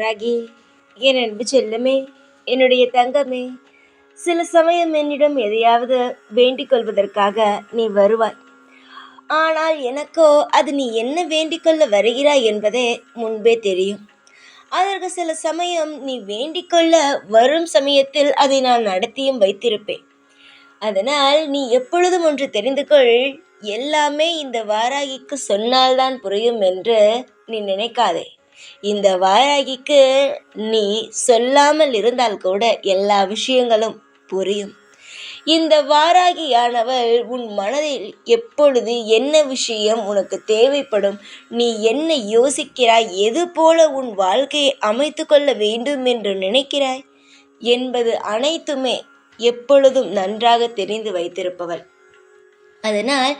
ராகி, என் அன்பு செல்லமே, என்னுடைய தங்கமே, சில சமயம் என்னிடம் எதையாவது வேண்டிக் கொள்வதற்காக நீ வருவாய். ஆனால் எனக்கோ அது நீ என்ன வேண்டிக்கொள்ள வருகிறாய் என்பதே முன்பே தெரியும். அதற்கு சில சமயம் நீ வேண்டிக்கொள்ள வரும் சமயத்தில் அதை நான் நடத்தியும் வைத்திருப்பேன். அதனால் நீ எப்பொழுதும் ஒன்று தெரிந்து கொள், எல்லாமே இந்த வாராகிக்கு சொன்னால்தான் புரியும் என்று நீ நினைக்காதே. இந்த வாராகிக்கு நீ சொல்லாமல் இருந்தால் கூட எல்லா விஷயங்களும் புரியும். இந்த வாராகியானவள் உன் மனதில் எப்பொழுது என்ன விஷயம் உனக்கு தேவைப்படும், நீ என்ன யோசிக்கிறாய், எது போல உன் வாழ்க்கையை அமைத்து கொள்ள வேண்டும் என்று நினைக்கிறாய் என்பது அனைத்துமே எப்பொழுதும் நன்றாக தெரிந்து வைத்திருப்பவள். அதனால்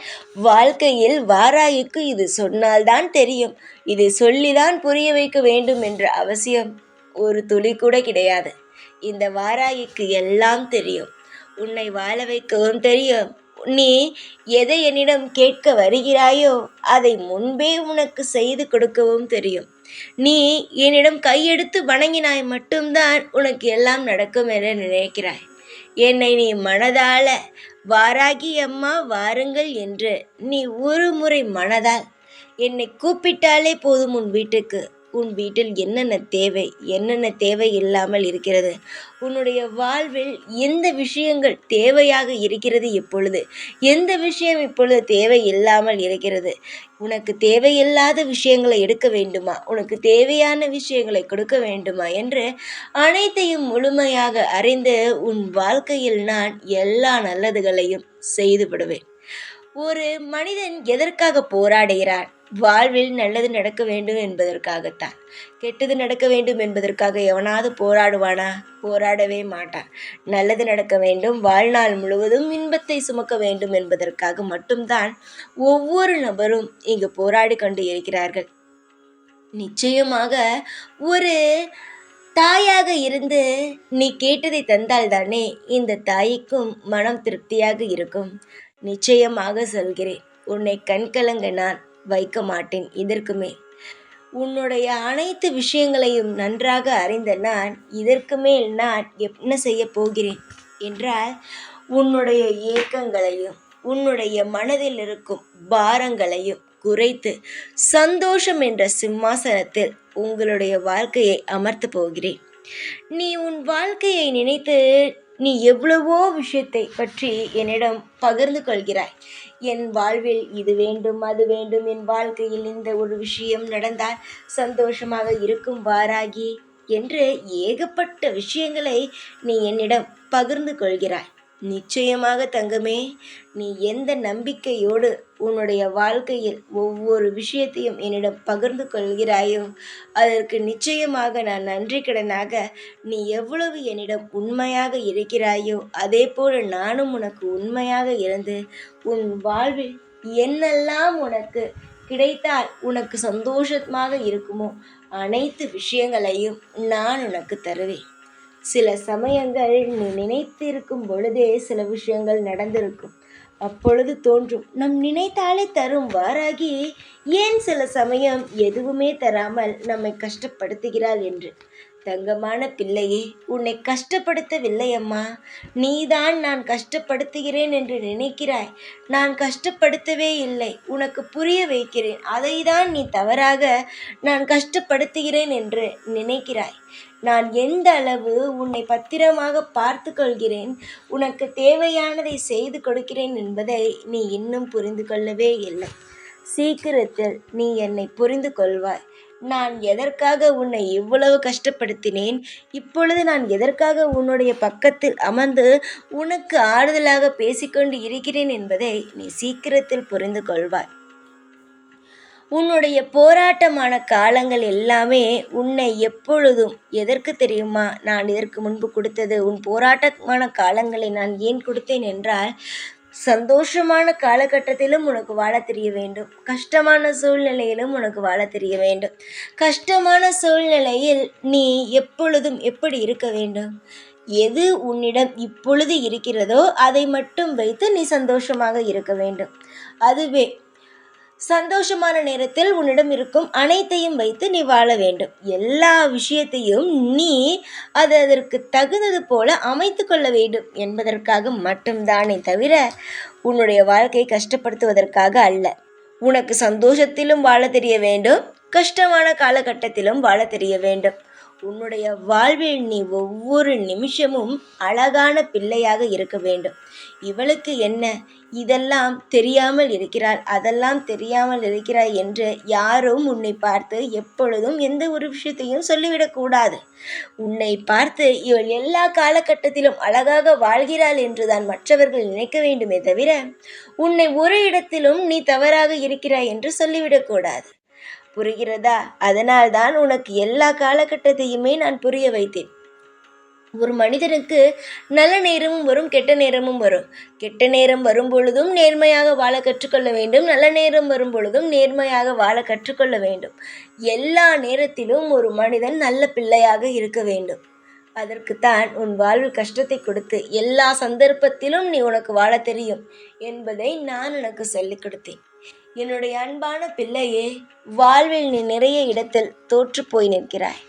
வாழ்க்கையில் வாராகிக்கு இது சொன்னால்தான் தெரியும், இதை சொல்லிதான் புரிய வைக்க வேண்டும் என்ற அவசியம் ஒரு துளி கூட கிடையாது. இந்த வாராகிக்கு எல்லாம் தெரியும். உன்னை வாழ வைக்கவும் தெரியும். நீ எதை என்னிடம் கேட்க வருகிறாயோ அதை முன்பே உனக்கு செய்து கொடுக்கவும் தெரியும். நீ என்னிடம் கையெடுத்து வணங்கினாய் மட்டும்தான் உனக்கு எல்லாம் நடக்கும் என நினைக்கிறாய். என்னை நீ மனதால வாராகி அம்மா வாருங்கள் என்று நீ ஒரு முறை மனதால் என்னை கூப்பிட்டாலே போதும். உன் வீட்டில் என்னென்ன தேவை இல்லாமல் இருக்கிறது, உன்னுடைய வாழ்வில் எந்த விஷயங்கள் தேவையாக இருக்கிறது, எந்த விஷயம் இப்பொழுது தேவை இல்லாமல் இருக்கிறது, உனக்கு தேவையில்லாத விஷயங்களை எடுக்க வேண்டுமா, உனக்கு தேவையான விஷயங்களை கொடுக்க வேண்டுமா என்று அனைத்தையும் முழுமையாக அறிந்து உன் வாழ்க்கையில் நான் எல்லா நல்லதுகளையும் செய்து விடுவேன். ஒரு மனிதன் எதற்காக போராடுகிறான்? வாழ்வில் நல்லது நடக்க வேண்டும் என்பதற்காகத்தான். கெட்டது நடக்க வேண்டும் என்பதற்காக எவனாவது போராடுவானா? போராடவே மாட்டான். நல்லது நடக்க வேண்டும், வாழ்நாள் முழுவதும் இன்பத்தை சுமக்க வேண்டும் என்பதற்காக மட்டும்தான் ஒவ்வொரு நபரும் இங்கு போராடி கொண்டு இருக்கிறார்கள். நிச்சயமாக ஒரு தாயாக இருந்து நீ கேட்டதை தந்தால்தானே இந்த தாய்க்கும் மனம் திருப்தியாக இருக்கும். நிச்சயமாக சொல்கிறேன், உன்னை கண்கலங்க நான் வைக்க மாட்டேன். இதற்கு மேல் உன்னுடைய அனைத்து விஷயங்களையும் நன்றாக அறிந்த நான் இதற்கு மேல் நான் என்ன செய்ய போகிறேன் என்றால், உன்னுடைய ஏக்கங்களையும் உன்னுடைய மனதில் இருக்கும் பாரங்களையும் குறைத்து சந்தோஷம் என்ற சிம்மாசனத்தில் உங்களுடைய வாழ்க்கையை அமர்த்த போகிறேன். நீ உன் வாழ்க்கையை நினைத்து நீ எவ்வளவோ விஷயத்தை பற்றி என்னிடம் பகிர்ந்து கொள்கிறாய். என் வாழ்வில் இது வேண்டும், அது வேண்டும், என் வாழ்க்கையில் இந்த ஒரு விஷயம் நடந்தால் சந்தோஷமாக இருக்கும் வாராகி என்று ஏகப்பட்ட விஷயங்களை நீ என்னிடம் பகிர்ந்து கொள்கிறாய். நிச்சயமாக தங்கமே, நீ எந்த நம்பிக்கையோடு உன்னுடைய வாழ்க்கையில் ஒவ்வொரு விஷயத்தையும் என்னிடம் பகிர்ந்து கொள்கிறாயோ அதற்கு நிச்சயமாக நான் நன்றி கடனாக நீ எவ்வளவு என்னிடம் உண்மையாக இருக்கிறாயோ அதே போல நானும் உனக்கு உண்மையாக இருந்து உன் வாழ்வில் என்னெல்லாம் உனக்கு கிடைத்தால் உனக்கு சந்தோஷமாக இருக்குமோ அனைத்து விஷயங்களையும் நான் உனக்கு தருவேன். சில சமயங்கள் நீ நினைத்திருக்கும் பொழுதே சில விஷயங்கள் நடந்திருக்கும். அப்பொழுது தோன்றும், நம் நினைத்தாலே தரும் வாராகி ஏன் சில சமயம் எதுவுமே தராமல் நம்மை கஷ்டப்படுத்துகிறாள் என்று. தங்கமான பிள்ளையே, உன்னை கஷ்டப்படுத்தவில்லை அம்மா, நீதான் நான் கஷ்டப்படுத்துகிறேன் என்று நினைக்கிறாய். நான் கஷ்டப்படுத்தவே இல்லை, உனக்கு புரிய வைக்கிறேன். அதைதான் நீ தவறாக நான் கஷ்டப்படுத்துகிறேன் என்று நினைக்கிறாய். நான் எந்த அளவு உன்னை பத்திரமாக பார்த்து கொள்கிறேன், உனக்கு தேவையானதை செய்து கொடுக்கிறேன் என்பதை நீ இன்னும் புரிந்து கொள்ளவே இல்லை. சீக்கிரத்தில் நீ என்னை புரிந்து கொள்வாய். நான் எதற்காக உன்னை இவ்வளவு கஷ்டப்படுத்தினேன், இப்பொழுது நான் எதற்காக உன்னுடைய பக்கத்தில் அமர்ந்து உனக்கு ஆறுதலாக பேசிக்கொண்டு இருக்கிறேன் என்பதை நீ சீக்கிரத்தில் புரிந்து கொள்வாய். உன்னுடைய போராட்டமான காலங்கள் எல்லாமே உன்னை எப்பொழுதும் எதற்கு தெரியுமா நான் இதற்கு முன்பு கொடுத்தது? உன் போராட்டமான காலங்களை நான் ஏன் கொடுத்தேன் என்றால், சந்தோஷமான காலகட்டத்திலும் உனக்கு வாழ தெரிய வேண்டும், கஷ்டமான சூழ்நிலையிலும் உனக்கு வாழ தெரிய வேண்டும். கஷ்டமான சூழ்நிலையில் நீ எப்பொழுதும் எப்படி இருக்க வேண்டும்? எது உன்னிடம் இப்பொழுது இருக்கிறதோ அதை மட்டும் வைத்து நீ சந்தோஷமாக இருக்க வேண்டும். அதுவே சந்தோஷமான நேரத்தில் உன்னிடம் இருக்கும் அனைத்தையும் வைத்து நீ வாழ வேண்டும். எல்லா விஷயத்தையும் நீ அதற்கு தகுந்தது போல அமைத்து கொள்ள வேண்டும் என்பதற்காக மட்டும்தானே தவிர உன்னுடைய வாழ்க்கையை கஷ்டப்படுத்துவதற்காக அல்ல. உனக்கு சந்தோஷத்திலும் வாழ தெரிய வேண்டும், கஷ்டமான காலகட்டத்திலும் வாழ தெரிய வேண்டும். உன்னுடைய வாழ்வில் நீ ஒவ்வொரு நிமிஷமும் அழகான பிள்ளையாக இருக்க வேண்டும். இவளுக்கு என்ன, இதெல்லாம் தெரியாமல் இருக்கிறாள், அதெல்லாம் தெரியாமல் இருக்கிறாய் என்று யாரும் உன்னை பார்த்து எப்பொழுதும் எந்த ஒரு விஷயத்தையும் சொல்லிவிடக்கூடாது. உன்னை பார்த்து இவள் எல்லா காலகட்டத்திலும் அழகாக வாழ்கிறாள் என்றுதான் மற்றவர்கள் நினைக்க வேண்டுமே தவிர உன்னை ஒரு இடத்திலும் நீ தவறாக இருக்கிறாய் என்று சொல்லிவிடக்கூடாது. புரிகிறதா? அதனால்தான் உனக்கு எல்லா காலகட்டத்தையுமே நான் புரிய வைத்தேன். ஒரு மனிதனுக்கு நல்ல நேரமும் வரும், கெட்ட நேரமும் வரும். கெட்ட நேரம் வரும் பொழுதும் நேர்மையாக வாழ கற்றுக்கொள்ள வேண்டும், நல்ல நேரம் வரும் பொழுதும் நேர்மையாக வாழ கற்றுக்கொள்ள வேண்டும். எல்லா நேரத்திலும் ஒரு மனிதன் நல்ல பிள்ளையாக இருக்க வேண்டும். அதற்குத்தான் உன் வாழ்வில் கஷ்டத்தை கொடுத்து எல்லா சந்தர்ப்பத்திலும் நீ உனக்கு வாழ தெரியும் என்பதை நான் உனக்கு சொல்லிக் கொடுத்தேன். என்னுடைய அன்பான பிள்ளையே, வாழ்வில் நீ நிறைய இடத்தில் தோற்று போய் நிற்கிறாய்.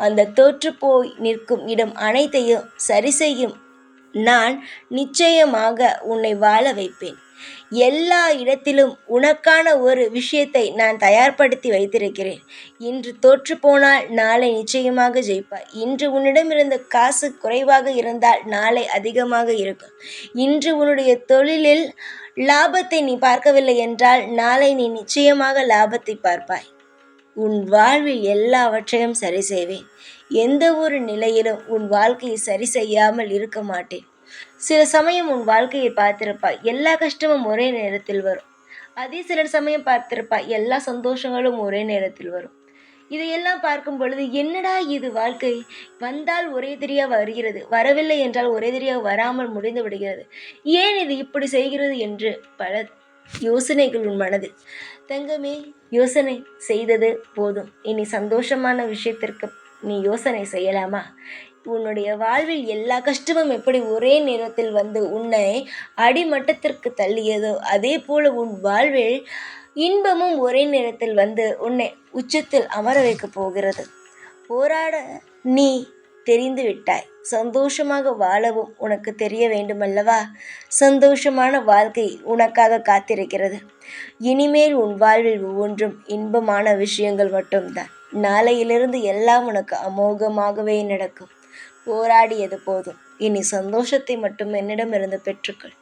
அந்த தோற்று போய் நிற்கும் இடம் அனைத்தையும் சரி செய்யும் நான் நிச்சயமாக உன்னை வாழ வைப்பேன். எல்லா இடத்திலும் உனக்கான ஒரு விஷயத்தை நான் தயார்படுத்தி வைத்திருக்கிறேன். இன்று தோற்று போனால் நாளை நிச்சயமாக ஜெயிப்பாய். இன்று உன்னிடம் இருந்த காசு குறைவாக இருந்தால் நாளை அதிகமாக இருக்கும். இன்று உன்னுடைய தொழிலில் லாபத்தை நீ பார்க்கவில்லை என்றால் நாளை நீ நிச்சயமாக லாபத்தை பார்ப்பாய். உன் வாழ்வில் எல்லாவற்றையும் சரி செய்வேன். எந்த ஒரு நிலையிலும் உன் வாழ்க்கையை சரி செய்யாமல் இருக்க மாட்டேன். சில சமயம் உன் வாழ்க்கையை பார்த்திருப்பாய், எல்லா கஷ்டமும் ஒரே நேரத்தில் வரும். அதே சில சமயம் பார்த்திருப்பாய், எல்லா சந்தோஷங்களும் ஒரே நேரத்தில் வரும். இதையெல்லாம் பார்க்கும் பொழுது என்னடா இது வாழ்க்கை, வந்தால் ஒரே தெரியாக வருகிறது, வரவில்லை என்றால் ஒரே தெரியாக வராமல் முடிந்து விடுகிறது, ஏன் இது இப்படி செய்கிறது என்று பல யோசனைகள் உன் மனதில். தங்கமே, யோசனை செய்தது போதும். இனி சந்தோஷமான விஷயத்திற்கு நீ யோசனை செய்யலாமா? உன்னுடைய வாழ்வில் எல்லா கஷ்டமும் எப்படி ஒரே நேரத்தில் வந்து உன்னை அடிமட்டத்திற்கு தள்ளியதோ அதே போல உன் வாழ்வில் இன்பமும் ஒரே நேரத்தில் வந்து உன்னை உச்சத்தில் அமர வைக்கப் போகிறது. போராட நீ தெரிந்து விட்டாய். சந்தோஷமாக வாழவும் உனக்கு தெரிய வேண்டுமல்லவா? சந்தோஷமான வாழ்க்கை உனக்காக காத்திருக்கிறது. இனிமேல் உன் வாழ்வில் ஒவ்வொன்றும் இன்பமான விஷயங்கள் மட்டும்தான். நாளையிலிருந்து எல்லாம் உனக்கு அமோகமாகவே நடக்கும். போராடியது போதும். இனி சந்தோஷத்தை மட்டும் என்னிடமிருந்து பெற்றுக்கள்.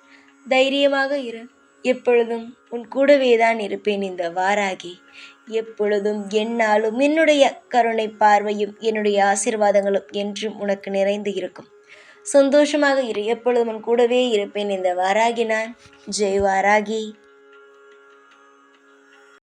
தைரியமாக இரு. எப்பொழுதும் உன் கூடவே தான் இருப்பேன் இந்த வாராகி. எப்பொழுதும் என்னாலும் என்னுடைய கருணை பார்வையும் என்னுடைய ஆசீர்வாதங்களும் என்றும் உனக்கு நிறைந்து இருக்கும். சந்தோஷமாக இரு. எப்பொழுதும் உன் கூடவே இருப்பேன் இந்த வாராகி. நான் ஜெய் வாராகி.